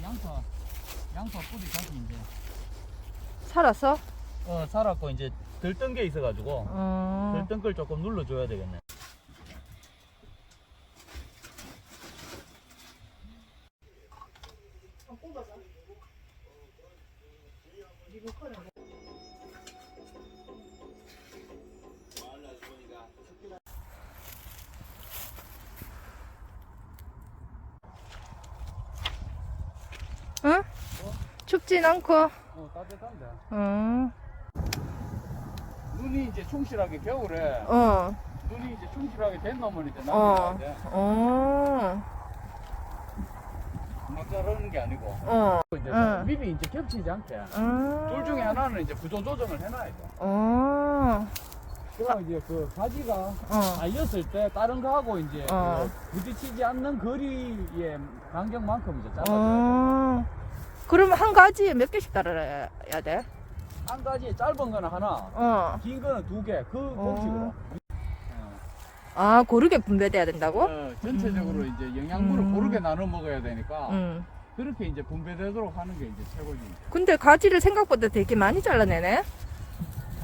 양파 뿌리 다시 이제 살았어? 살았고 이제 들뜬 게 있어가지고 들뜬 걸 조금 눌러줘야 되겠네. 응? 춥진 않고. 따뜻한데. 응. 눈이 이제 충실하게 겨울에 어. 눈이 이제 충실하게 된 놈은 이제 어. 남겨야 돼. 막 자르는 게 아니고. 이제 응. 미리 이제 겹치지 않게. 둘 중에 하나는 이제 구조 조정을 해놔야 돼. 그럼 이제 그 가지가 달렸을 때 다른 거하고 이제 그 부딪히지 않는 거리의 간격만큼 이제 잘라줘야 돼. 그러면 한 가지에 몇 개씩 달아야 돼? 한 가지 짧은 거는 하나, 긴 거는 두 개, 그 공식으로. 아, 고르게 분배돼야 된다고? 전체적으로 이제 영양분을 고르게 나눠 먹어야 되니까 응. 그렇게 이제 분배되도록 하는 게 이제 최고지. 근데 가지를 생각보다 되게 많이 잘라내네?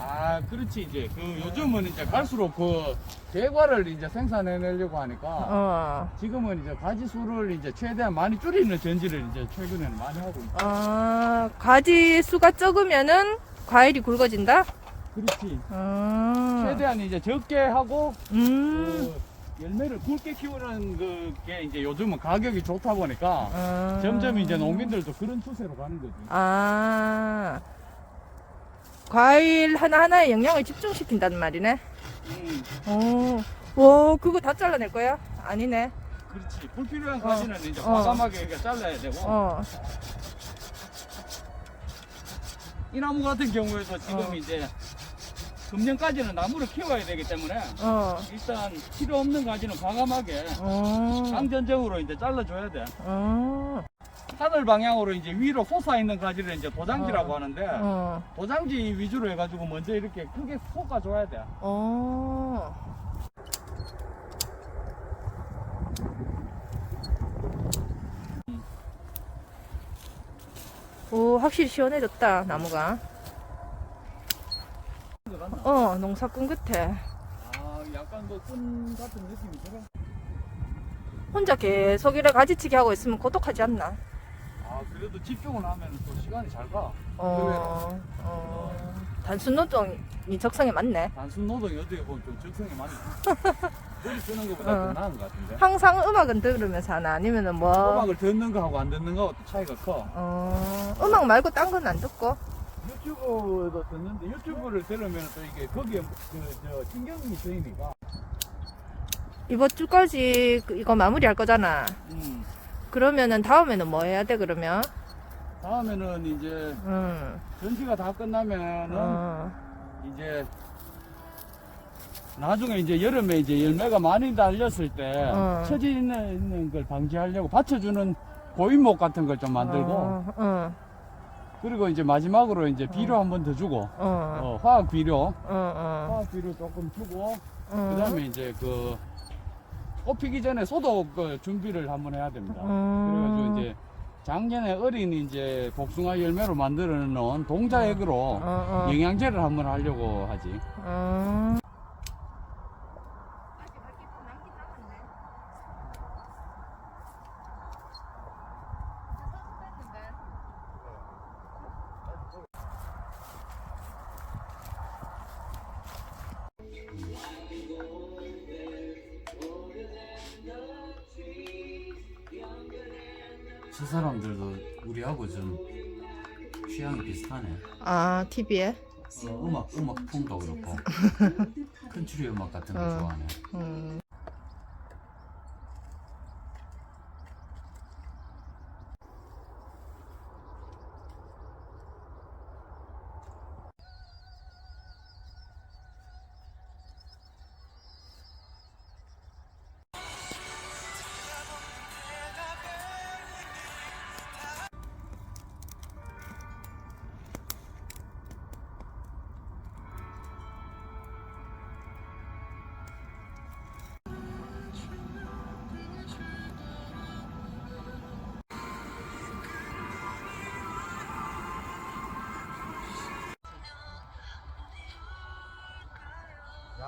아, 그렇지. 이제 그 요즘은 이제 갈수록 그 대과를 이제 생산해내려고 하니까 지금은 이제 가지 수를 이제 최대한 많이 줄이는 전지를 이제 최근에는 많이 하고 있다. 가지 수가 적으면은 과일이 굵어진다? 그렇지. 최대한 이제 적게 하고 그 열매를 굵게 키우는 그게 이제 요즘은 가격이 좋다 보니까 점점 이제 농민들도 그런 추세로 가는 거지. 과일 하나하나에 영양을 집중시킨다는 말이네. 와, 그거 다 잘라낼 거야? 아니네. 그렇지. 불필요한 가지는 이제 과감하게 이렇게 잘라야 되고. 이 나무 같은 경우에도 지금 이제 금년까지는 나무를 키워야 되기 때문에 일단 필요 없는 가지는 과감하게 강전적으로 이제 잘라줘야 돼. 하늘 방향으로 이제 위로 솟아 있는 가지를 이제 도장지라고 하는데 도장지 위주로 해가지고 먼저 이렇게 크게 솟아줘야 돼. 오, 확실히 시원해졌다, 나무가. 농사꾼 같아. 약간 끈 같은 느낌이 들어. 혼자 계속 이래 가지치기 하고 있으면 고독하지 않나? 그래도 집중을 하면 또 시간이 잘 가. 단순 노동이 적성에 맞네. 단순 노동이 어떻게 보면 좀 적성이 많이 머리 쓰는 것보다 더 나은 것 같은데. 항상 음악은 들으면서 하나? 아니면은 뭐? 음악을 듣는 거하고 안 듣는 거하고 또 차이가 커. 음악 말고 딴 건 안 듣고? 유튜브도 듣는데 유튜브를 들으면 또 이게 거기에 신경이 쓰이니까. 이번 주까지 이거 마무리할 거잖아. 그러면은 다음에는 뭐 해야 돼, 그러면? 다음에는 이제 전시가 다 끝나면은 이제 나중에 이제 여름에 이제 열매가 많이 달렸을 때 처지 있는 걸 방지하려고 받쳐주는 고인목 같은 걸 좀 만들고 그리고 이제 마지막으로 이제 비료 한 번 더 주고 화학 비료 조금 주고 그다음에 이제 그 꽃피기 전에 소독 준비를 한번 해야 됩니다. 그래가지고 이제 작년에 어린 이제 복숭아 열매로 만들어 놓은 동자액으로 영양제를 한번 하려고 하지. 저 사람들도 우리하고 좀 취향이 비슷하네. TV에? 음악 톤도 그렇고 컨트리 음악 같은 거 좋아하네.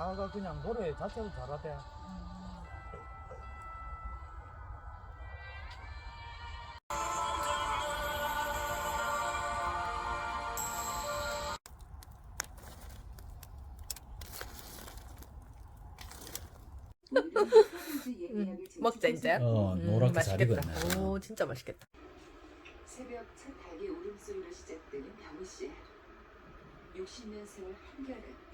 아가 그냥 노래 자체도 잘하대. 먹자 이제. 노랗게 잘 맛있겠다. 익었네. 오 진짜 맛있겠다. 새벽 첫 닭의 울음소리로 시작되는 병씨. 60년 세월 한결같다.